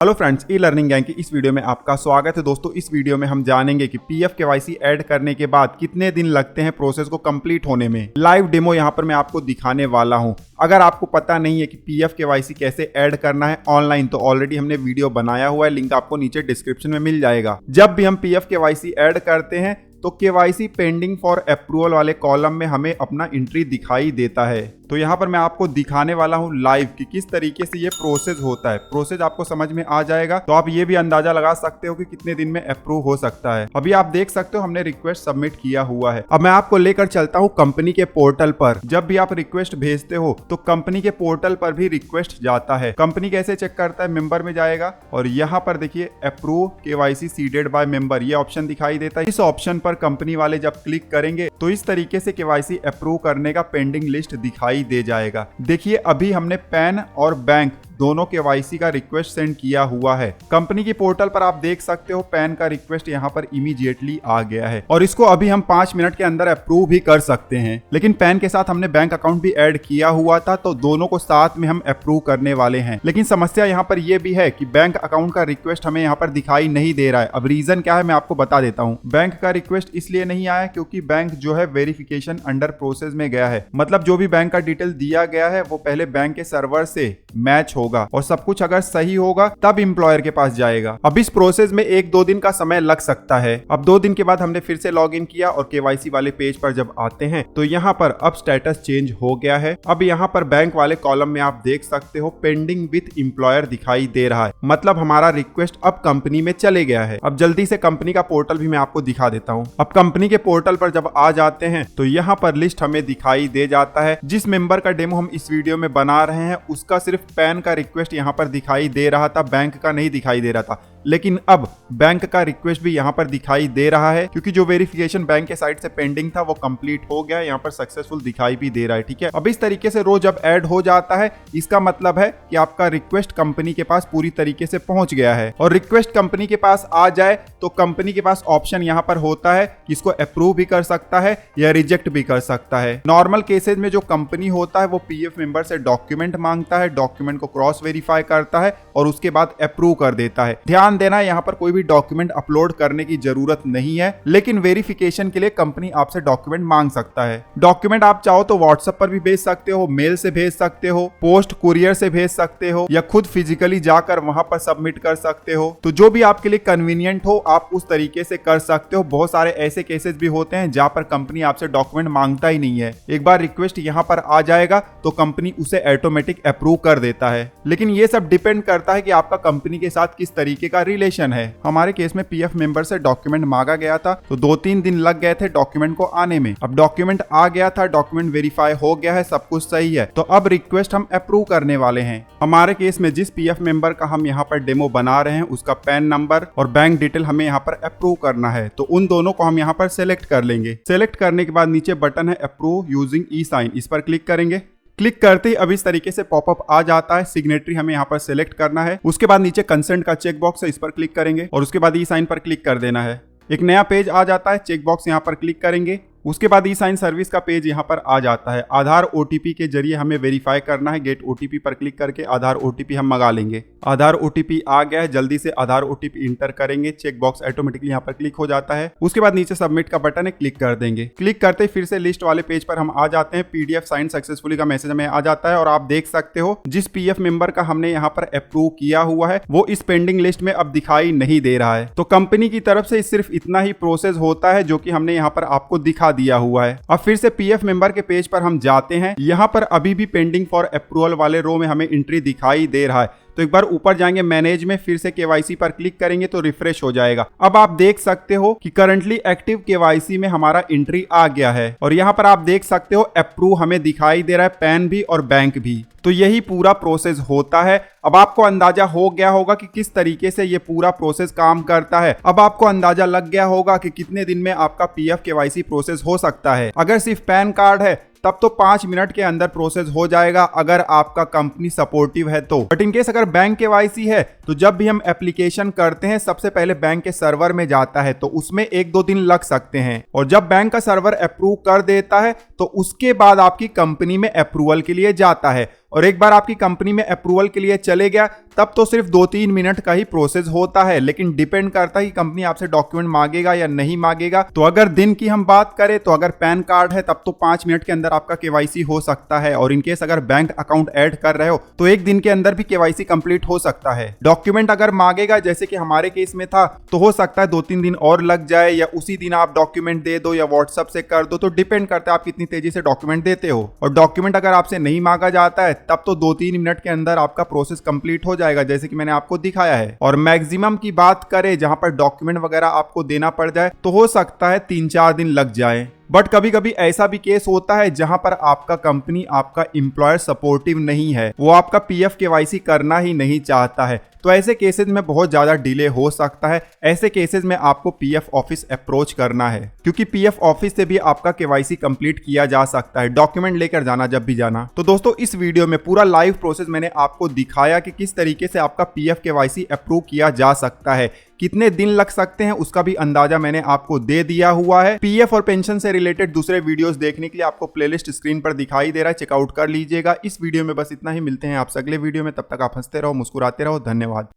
Hello friends, e learning gang की इस video में आपका स्वागत है। दोस्तों, इस वीडियो में हम जानेंगे कि पीएफ केवाईसी ऐड करने के बाद कितने दिन लगते हैं प्रोसेस को कंप्लीट होने में। लाइव डेमो यहां पर मैं आपको दिखाने वाला हूं। अगर आपको पता नहीं है कि पीएफ केवाईसी कैसे ऐड करना है ऑनलाइन, तो ऑलरेडी हमने वीडियो बनाया हुआ है, लिंक आपको नीचे डिस्क्रिप्शन में मिल जाएगा। जब भी हम पीएफ केवाईसी ऐड करते हैं तो केवाईसी पेंडिंग फॉर अप्रूवल वाले कॉलम में हमें अपना एंट्री दिखाई देता है। तो यहाँ पर मैं आपको दिखाने वाला हूँ लाइव कि किस तरीके से ये प्रोसेस होता है। प्रोसेस आपको समझ में आ जाएगा तो आप ये भी अंदाजा लगा सकते हो कि कितने दिन में अप्रूव हो सकता है। अभी आप देख सकते हो हमने रिक्वेस्ट सबमिट किया हुआ है। अब मैं आपको लेकर चलता हूँ कंपनी के पोर्टल पर। जब भी आप रिक्वेस्ट भेजते हो तो कंपनी के पोर्टल पर भी रिक्वेस्ट जाता है। कंपनी कैसे चेक करता है, मेंबर में जाएगा और यहाँ पर देखिए approve KYC seeded by member, ये ऑप्शन दिखाई देता है। इस ऑप्शन पर कंपनी वाले जब क्लिक करेंगे तो इस तरीके से केवाईसी अप्रूव करने का पेंडिंग लिस्ट दिखाई दे जाएगा। देखिए अभी हमने पैन और बैंक दोनों केवाईसी का रिक्वेस्ट सेंड किया हुआ है। कंपनी की पोर्टल पर आप देख सकते हो पैन का रिक्वेस्ट यहाँ पर इमीडिएटली आ गया है और इसको अभी हम 5 मिनट के अंदर अप्रूव भी कर सकते हैं। लेकिन पैन के साथ हमने बैंक अकाउंट भी ऐड किया हुआ था, तो दोनों को साथ में हम अप्रूव करने वाले हैं। लेकिन समस्या यहाँ पर यह भी है कि बैंक अकाउंट का रिक्वेस्ट हमें यहाँ पर दिखाई नहीं दे रहा है। अब रीजन क्या है मैं आपको बता देता हूँ। बैंक का रिक्वेस्ट इसलिए नहीं आया क्योंकि बैंक जो है वेरिफिकेशन अंडर प्रोसेस में गया है। मतलब जो भी बैंक का डिटेल दिया गया है वो पहले बैंक के सर्वर से मैच होगा और सब कुछ अगर सही होगा तब एम्प्लॉयर के पास जाएगा। अब इस प्रोसेस में 1-2 दिन का समय लग सकता है। अब 2 दिन के बाद हमने फिर से लॉग इन किया और केवाईसी वाले पेज पर जब आते हैं तो यहाँ पर अब स्टेटस चेंज हो गया है। अब यहाँ पर बैंक वाले कॉलम में आप देख सकते हो पेंडिंग विथ एम्प्लॉयर दिखाई दे रहा है। मतलब हमारा रिक्वेस्ट अब कंपनी में चले गया है। अब जल्दी से कंपनी का पोर्टल भी मैं आपको दिखा देता हूँ। अब कंपनी के पोर्टल पर जब आ जाते हैं तो यहाँ पर लिस्ट हमें दिखाई दे जाता है। जिस मेंबर का डेमो हम इस वीडियो में बना रहे हैं उसका सिर्फ पैन का रिक्वेस्ट यहाँ पर दिखाई दे रहा था, बैंक का नहीं दिखाई दे रहा था। लेकिन अब बैंक का रिक्वेस्ट भी यहाँ पर दिखाई दे रहा है क्योंकि जो वेरिफिकेशन बैंक के साइड से पेंडिंग था वो कंप्लीट हो गया। यहाँ पर सक्सेसफुल दिखाई भी दे रहा है। ठीक है, अब इस तरीके से रोज जब ऐड हो जाता है इसका मतलब है कि आपका रिक्वेस्ट कंपनी के पास पूरी तरीके से पहुंच गया है। और रिक्वेस्ट कंपनी के पास आ जाए तो कंपनी के पास ऑप्शन यहाँ पर होता है कि इसको अप्रूव भी कर सकता है या रिजेक्ट भी कर सकता है। नॉर्मल केसेज में जो कंपनी होता है वो पीएफ मेंबर से डॉक्यूमेंट मांगता है, डॉक्यूमेंट को क्रॉस वेरीफाई करता है और उसके बाद अप्रूव कर देता है। ध्यान देना, यहाँ पर कोई भी डॉक्यूमेंट अपलोड करने की जरूरत नहीं है, लेकिन वेरिफिकेशन के लिए कंपनी आपसे डॉक्यूमेंट मांग सकता है। डॉक्यूमेंट आप चाहो तो व्हाट्सएप पर भी भेज सकते हो, मेल से भेज सकते हो, पोस्ट कुरियर से भेज सकते हो या खुद फिजिकली जाकर वहां पर सबमिट कर सकते हो। तो जो भी आपके लिए कन्वीनियंट हो आप उस तरीके से कर सकते हो। बहुत सारे ऐसे केसेस भी होते हैं जहां पर कंपनी आपसे डॉक्यूमेंट मांगता ही नहीं है। एक बार रिक्वेस्ट यहाँ पर आ जाएगा तो कंपनी उसे ऑटोमेटिक अप्रूव कर देता है। लेकिन ये सब डिपेंड करता है कि आपका कंपनी के साथ किस तरीके का रिलेशन है। हमारे केस में पीएफ मेंबर से डॉक्यूमेंट मांगा गया था तो 2-3 दिन लग गए थे डॉक्यूमेंट को आने में। अब डॉक्यूमेंट आ गया था, डॉक्यूमेंट वेरीफाई हो गया है, सब कुछ सही है, तो अब रिक्वेस्ट हम अप्रूव करने वाले हैं। हमारे केस में जिस पीएफ मेंबर का हम यहाँ पर डेमो बना रहे हैं उसका पैन नंबर और बैंक डिटेल हमें यहाँ पर अप्रूव करना है, तो उन दोनों को हम यहाँ पर सेलेक्ट कर लेंगे। सेलेक्ट करने के बाद नीचे बटन है अप्रूव यूजिंग ई साइन, इस पर क्लिक करेंगे। क्लिक करते ही अब इस तरीके से पॉपअप आ जाता है। सिग्नेटरी हमें यहाँ पर सिलेक्ट करना है। उसके बाद नीचे कंसेंट का चेक बॉक्स है, इस पर क्लिक करेंगे और उसके बाद ई साइन पर क्लिक कर देना है। एक नया पेज आ जाता है, चेक बॉक्स यहाँ पर क्लिक करेंगे। उसके बाद ई साइन सर्विस का पेज यहाँ पर आ जाता है। आधार ओटीपी के जरिए हमें वेरीफाई करना है। गेट ओटीपी पर क्लिक करके आधार ओटीपी हम मंगा लेंगे। आधार ओटीपी आ गया है, जल्दी से आधार ओटीपी इंटर करेंगे। चेक बॉक्स ऑटोमेटिकली यहाँ पर क्लिक हो जाता है। उसके बाद नीचे सबमिट का बटन है, क्लिक कर देंगे। क्लिक करते फिर से लिस्ट वाले पेज पर हम आ जाते हैं। पीडीएफ साइन सक्सेसफुली का मैसेज हमें आ जाता है और आप देख सकते हो जिस पीएफ मेंबर का हमने यहाँ पर अप्रूव किया हुआ है वो इस पेंडिंग लिस्ट में अब दिखाई नहीं दे रहा है। तो कंपनी की तरफ से सिर्फ इतना ही प्रोसेस होता है जो कि हमने यहाँ पर आपको दिखा दिया हुआ है। अब फिर से पीएफ मेंबर के पेज पर हम जाते हैं। यहाँ पर अभी भी पेंडिंग फॉर अप्रूवल वाले रो में हमें एंट्री दिखाई दे रहा है। तो एक बार ऊपर जाएंगे मैनेज में, फिर से केवाईसी पर क्लिक करेंगे तो रिफ्रेश हो जाएगा। अब आप देख सकते हो कि करंटली एक्टिव केवाईसी में हमारा एंट्री आ गया है और यहाँ पर आप देख सकते हो अप्रूव हमें दिखाई दे रहा है, पैन भी और बैंक भी। तो यही पूरा प्रोसेस होता है। अब आपको अंदाजा हो गया होगा कि किस तरीके से ये पूरा प्रोसेस काम करता है। अब आपको अंदाजा लग गया होगा कि कितने दिन में आपका पीएफ केवाईसी प्रोसेस हो सकता है। अगर सिर्फ पैन कार्ड है तब तो 5 मिनट के अंदर प्रोसेस हो जाएगा अगर आपका कंपनी सपोर्टिव है तो। बट इन केस अगर बैंक केवाईसी है तो जब भी हम एप्लीकेशन करते हैं सबसे पहले बैंक के सर्वर में जाता है तो उसमें 1-2 दिन लग सकते हैं और जब बैंक का सर्वर अप्रूव कर देता है तो उसके बाद आपकी कंपनी में अप्रूवल के लिए जाता है और एक बार आपकी कंपनी में अप्रूवल के लिए चले गया तब तो सिर्फ 2-3 मिनट का ही प्रोसेस होता है, लेकिन डिपेंड करता है कि कंपनी आपसे डॉक्यूमेंट मांगेगा या नहीं मांगेगा। तो अगर दिन की हम बात करें तो अगर पैन कार्ड है तब तो 5 मिनट के अंदर आपका केवाईसी हो सकता है, और इनकेस अगर बैंक अकाउंट ऐड कर रहे हो तो 1 दिन के अंदर भी केवाईसी कंप्लीट हो सकता है। डॉक्यूमेंट अगर मांगेगा जैसे कि हमारे केस में था तो हो सकता है 2-3 दिन और लग जाए, या उसी दिन आप डॉक्यूमेंट दे दो या व्हाट्सएप से कर दो, तो डिपेंड करता है आप कितनी तेजी से डॉक्यूमेंट देते हो। और डॉक्यूमेंट अगर आपसे नहीं मांगा जाता है तब तो 2-3 मिनट के अंदर आपका प्रोसेस कंप्लीट हो जाएगा, जैसे कि मैंने आपको दिखाया है। और मैक्सिमम की बात करें जहां पर डॉक्यूमेंट वगैरह आपको देना पड़ जाए तो हो सकता है 3-4 दिन लग जाए। बट कभी कभी ऐसा भी केस होता है जहां पर आपका कंपनी, आपका एम्प्लॉयर सपोर्टिव नहीं है, वो आपका पीएफ केवाईसी करना ही नहीं चाहता है, तो ऐसे केसेस में बहुत ज्यादा डिले हो सकता है। ऐसे केसेस में आपको पीएफ ऑफिस अप्रोच करना है, क्योंकि पीएफ ऑफिस से भी आपका केवाईसी कंप्लीट किया जा सकता है, डॉक्यूमेंट लेकर जाना जब भी जाना। तो दोस्तों इस वीडियो में पूरा लाइव प्रोसेस मैंने आपको दिखाया कि किस तरीके से आपका पीएफ केवाईसी अप्रूव किया जा सकता है, कितने दिन लग सकते हैं उसका भी अंदाजा मैंने आपको दे दिया हुआ है। पीएफ और पेंशन से रिलेटेड दूसरे वीडियोस देखने के लिए आपको प्लेलिस्ट स्क्रीन पर दिखाई दे रहा है, चेकआउट कर लीजिएगा। इस वीडियो में बस इतना ही, मिलते हैं आपसे अगले वीडियो में, तब तक आप हंसते रहो, मुस्कुराते रहो, धन्यवाद।